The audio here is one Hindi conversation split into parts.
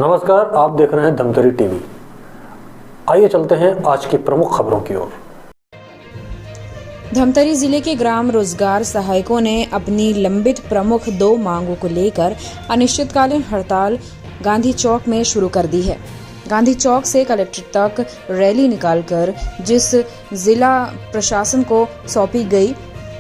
नमस्कार, आप देख रहे हैं धमतरी टीवी। आइए चलते हैं आज की प्रमुख खबरों की ओर। धमतरी जिले के ग्राम रोजगार सहायकों ने अपनी लंबित प्रमुख 2 मांगों को लेकर अनिश्चितकालीन हड़ताल गांधी चौक में शुरू कर दी है। गांधी चौक से कलेक्ट्रेट तक रैली निकालकर जिस जिला प्रशासन को सौंपी गई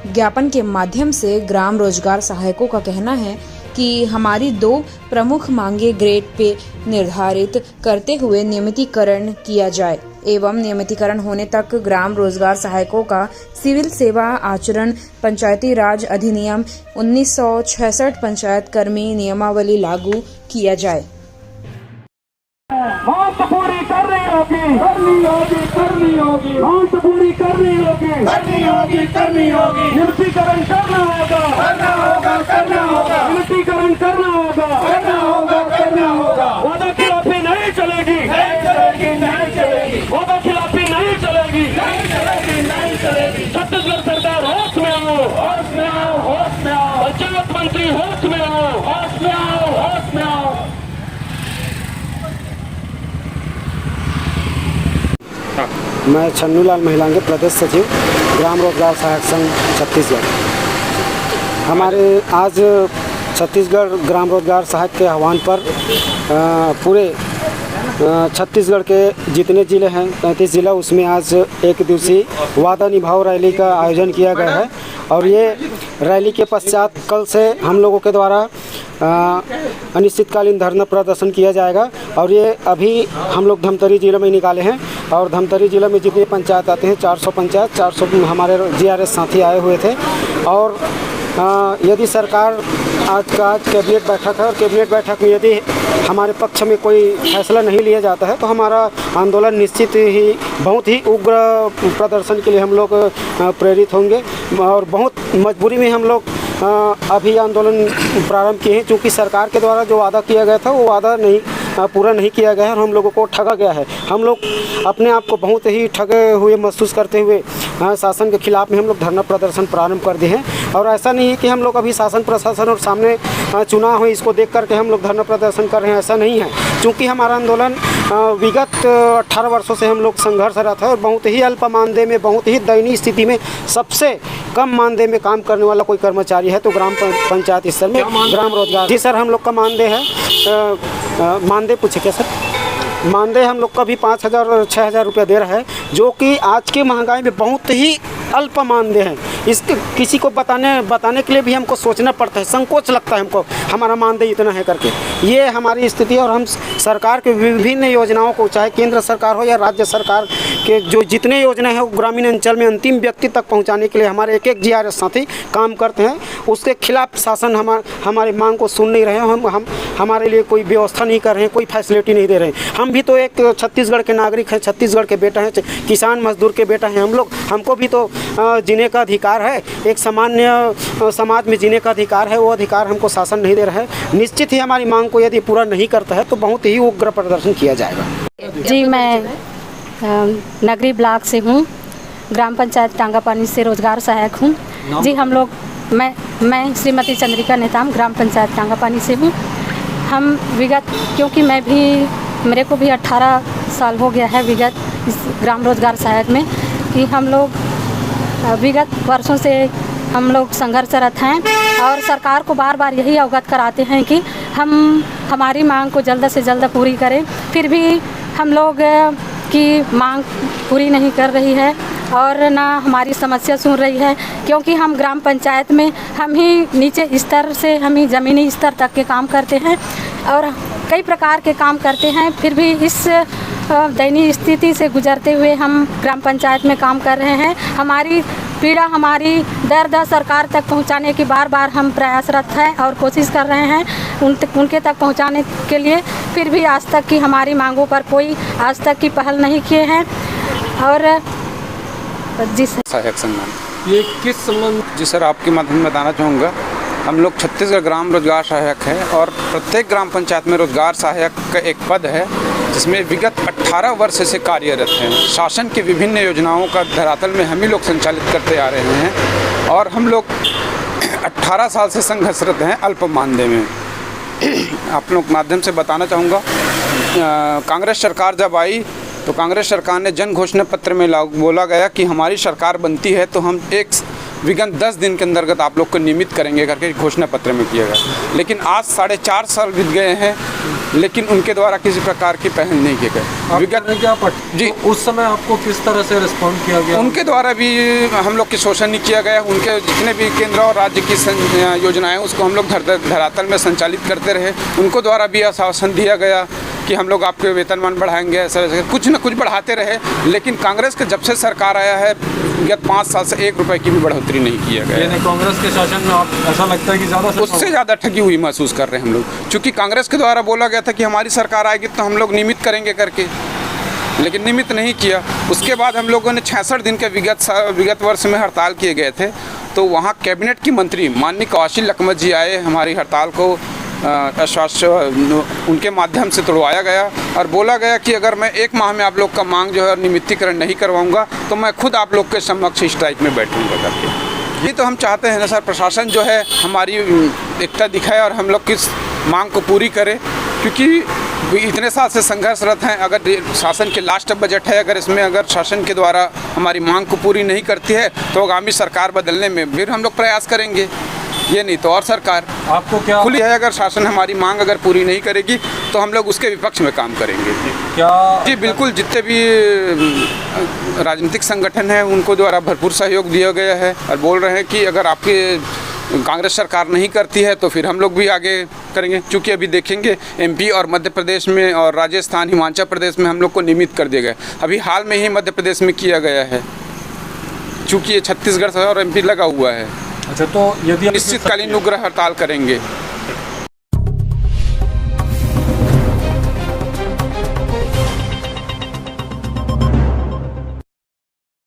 ज्ञापन के माध्यम से ग्राम रोजगार सहायकों का कहना है कि हमारी 2 प्रमुख मांगे ग्रेड पे निर्धारित करते हुए नियमितीकरण किया जाए एवं नियमितीकरण होने तक ग्राम रोजगार सहायकों का सिविल सेवा आचरण पंचायती राज अधिनियम 1966 पंचायत कर्मी नियमावली लागू किया जाए। मांग पूरी करनी होगी, मांग पूरी करनी होगी, नियमितीकरण करना होगा, नियमितीकरण करना होगा, वादा खिलाफी नहीं चलेगी, वादा खिलाफी नहीं चलेगी। छत्तीसगढ़ सरकार होश में आओ, पंचायत मंत्री होश में आओ। मैं छन्नूलाल महिलांगे प्रदेश सचिव ग्राम रोजगार सहायक संघ छत्तीसगढ़। हमारे आज छत्तीसगढ़ ग्राम रोजगार सहायक के आह्वान पर पूरे छत्तीसगढ़ के जितने ज़िले हैं 35 ज़िला, उसमें आज एक दिवसीय वादा निभाओ रैली का आयोजन किया गया है। और ये रैली के पश्चात कल से हम लोगों के द्वारा अनिश्चितकालीन धरना प्रदर्शन किया जाएगा। और ये अभी हम लोग धमतरी जिले में निकाले हैं। और धमतरी जिले में जितने पंचायत आते हैं 400 पंचायत, 400 हमारे GRS साथी आए हुए थे। और यदि सरकार आज कैबिनेट बैठक है और कैबिनेट बैठक में यदि हमारे पक्ष में कोई फैसला नहीं लिया जाता है तो हमारा आंदोलन निश्चित ही बहुत ही उग्र प्रदर्शन के लिए हम लोग प्रेरित होंगे। और बहुत मजबूरी में हम लोग अभी आंदोलन प्रारंभ किए हैं, क्योंकि सरकार के द्वारा जो वादा किया गया था वो वादा पूरा नहीं किया गया है और हम लोगों को ठगा गया है। हम लोग अपने आप को बहुत ही ठगे हुए महसूस करते हुए शासन के खिलाफ में हम लोग धरना प्रदर्शन प्रारंभ कर दिए हैं। और ऐसा नहीं है कि हम लोग अभी शासन प्रशासन और सामने चुनाव है इसको देख करके हम लोग धरना प्रदर्शन कर रहे हैं, ऐसा नहीं है। क्योंकि हमारा आंदोलन विगत 18 वर्षों से हम लोग संघर्षरत है और बहुत ही अल्प मानदेय में, बहुत ही दयनीय स्थिति में सबसे कम मानदेय में काम करने वाला कोई कर्मचारी है तो ग्राम पंचायत स्तर में ग्राम रोजगार। जी सर, हम लोग का मानदेय है, मानदेय पूछे क्या सर? मानदेय हम लोग का भी 5,000 और 6,000 रुपया दे रहा है, जो कि आज की महंगाई में बहुत ही अल्प मानदेय है। इसके किसी को बताने के लिए भी हमको सोचना पड़ता है, संकोच लगता है हमको हमारा मानदेय इतना है करके। ये हमारी स्थिति। और हम सरकार के विभिन्न योजनाओं को, चाहे केंद्र सरकार हो या राज्य सरकार के जो जितने योजना है वो ग्रामीण अंचल में अंतिम व्यक्ति तक पहुंचाने के लिए हमारे एक GRS साथी काम करते हैं। उसके खिलाफ शासन हमारी मांग को सुन नहीं रहे हैं। हम हमारे लिए कोई व्यवस्था नहीं कर रहे हैं, कोई फैसिलिटी नहीं दे रहे हैं। हम भी तो एक छत्तीसगढ़ के नागरिक हैं, छत्तीसगढ़ के बेटा हैं, किसान मजदूर के बेटा हैं हम लोग। हमको भी तो जीने का अधिकार है, एक सामान्य समाज में जीने का अधिकार है। वो अधिकार हमको शासन नहीं दे रहा है। निश्चित ही हमारी मांग को यदि पूरा नहीं करता है तो बहुत ही उग्र प्रदर्शन किया जाएगा। जी, मैं नगरी ब्लॉक से हूँ, ग्राम पंचायत टांगापानी से रोजगार सहायक हूँ। जी, हम लोग मैं श्रीमती चंद्रिका नेताम ग्राम पंचायत टांगापानी से हूँ। हम विगत, क्योंकि मेरे को भी 18 साल हो गया है विगत इस ग्राम रोजगार सहायक में, कि हम लोग विगत वर्षों से हम लोग संघर्षरत हैं और सरकार को बार बार यही अवगत कराते हैं कि हमारी मांग को जल्द से जल्द पूरी करें। फिर भी हम लोग की मांग पूरी नहीं कर रही है और ना हमारी समस्या सुन रही है, क्योंकि हम ग्राम पंचायत में हम ही नीचे स्तर से हम ही ज़मीनी स्तर तक के काम करते हैं और कई प्रकार के काम करते हैं। फिर भी इस दयनीय स्थिति से गुजरते हुए हम ग्राम पंचायत में काम कर रहे हैं। हमारी पीड़ा, हमारी दर्द सरकार तक पहुंचाने की बार बार हम प्रयासरत हैं और कोशिश कर रहे हैं उनके तक पहुंचाने के लिए। फिर भी आज तक की हमारी मांगों पर कोई आज तक की पहल नहीं किए हैं। और जी सर, सहायक सम्मान ये किस संबंध? जी सर, आपके माध्यम में बताना चाहूँगा, हम लोग छत्तीसगढ़ ग्राम रोजगार सहायक हैं और प्रत्येक ग्राम पंचायत में रोजगार सहायक का एक पद है, जिसमें विगत 18 वर्ष से कार्यरत हैं। शासन की विभिन्न योजनाओं का धरातल में हम ही लोग संचालित करते आ रहे हैं और हम लोग 18 साल से संघर्षरत हैं अल्प मानदेय में। आप लोग माध्यम से बताना चाहूँगा कांग्रेस सरकार जब आई तो कांग्रेस सरकार ने जन घोषणा पत्र में बोला गया कि हमारी सरकार बनती है तो हम एक विगत 10 दिन के अंतर्गत आप लोग को नियमित करेंगे करके घोषणा पत्र में किया गया। लेकिन आज 4.5 साल बीत गए हैं, लेकिन उनके द्वारा किसी प्रकार की पहल नहीं की गई। विगत क्या जी उस समय आपको किस तरह से रिस्पॉन्ड किया गया? उनके द्वारा भी हम लोग की शोषण नहीं किया गया। उनके जितने भी केंद्र और राज्य की योजनाएं उसको हम लोग धरातल में संचालित करते रहे। उनको द्वारा भी आश्वासन दिया गया कि हम लोग आपके वेतनमान बढ़ाएंगे, ऐसा कुछ न कुछ बढ़ाते रहे। लेकिन कांग्रेस के जब से सरकार आया है विगत 5 साल से 1 रुपए की भी बढ़ोतरी नहीं किया गया। यानी कांग्रेस के शासन में आप ऐसा लगता है कि उससे ज़्यादा ठगी हुई महसूस कर रहे हैं हम लोग, क्योंकि कांग्रेस के द्वारा बोला गया था कि हमारी सरकार आएगी तो हम लोग नियमित करेंगे करके, लेकिन नियमित नहीं किया। उसके बाद हम लोगों ने 66 दिन के विगत वर्ष में हड़ताल किए गए थे, तो वहाँ कैबिनेट की मंत्री माननीय कौशिक लखमत जी आए, हमारी हड़ताल को आश्वासन उनके माध्यम से तोड़वाया गया और बोला गया कि अगर मैं 1 माह में आप लोग का मांग जो है नियमितीकरण नहीं करवाऊंगा तो मैं खुद आप लोग के समक्ष स्ट्राइक में बैठूंगा करके। ये तो हम चाहते हैं ना सर, प्रशासन जो है हमारी एकता दिखाए और हम लोग की मांग को पूरी करे, क्योंकि इतने साल से संघर्षरत हैं। अगर शासन के लास्ट बजट है, अगर इसमें अगर शासन के द्वारा हमारी मांग को पूरी नहीं करती है तो आगामी सरकार बदलने में फिर हम लोग प्रयास करेंगे, ये नहीं तो और सरकार आपको क्या खुली है। अगर शासन हमारी मांग अगर पूरी नहीं करेगी तो हम लोग उसके विपक्ष में काम करेंगे। क्या जी बिल्कुल, जितने भी राजनीतिक संगठन हैं उनको द्वारा भरपूर सहयोग दिया गया है और बोल रहे हैं कि अगर आपकी कांग्रेस सरकार नहीं करती है तो फिर हम लोग भी आगे करेंगे। क्योंकि अभी देखेंगे MP और मध्य प्रदेश में और राजस्थान हिमाचल प्रदेश में हम लोग को नियमित कर दिया गया। अभी हाल में ही मध्य प्रदेश में किया गया है, चूँकि ये छत्तीसगढ़ और MP लगा हुआ है। अच्छा, तो यदि निश्चितकालीन उग्र हड़ताल करेंगे।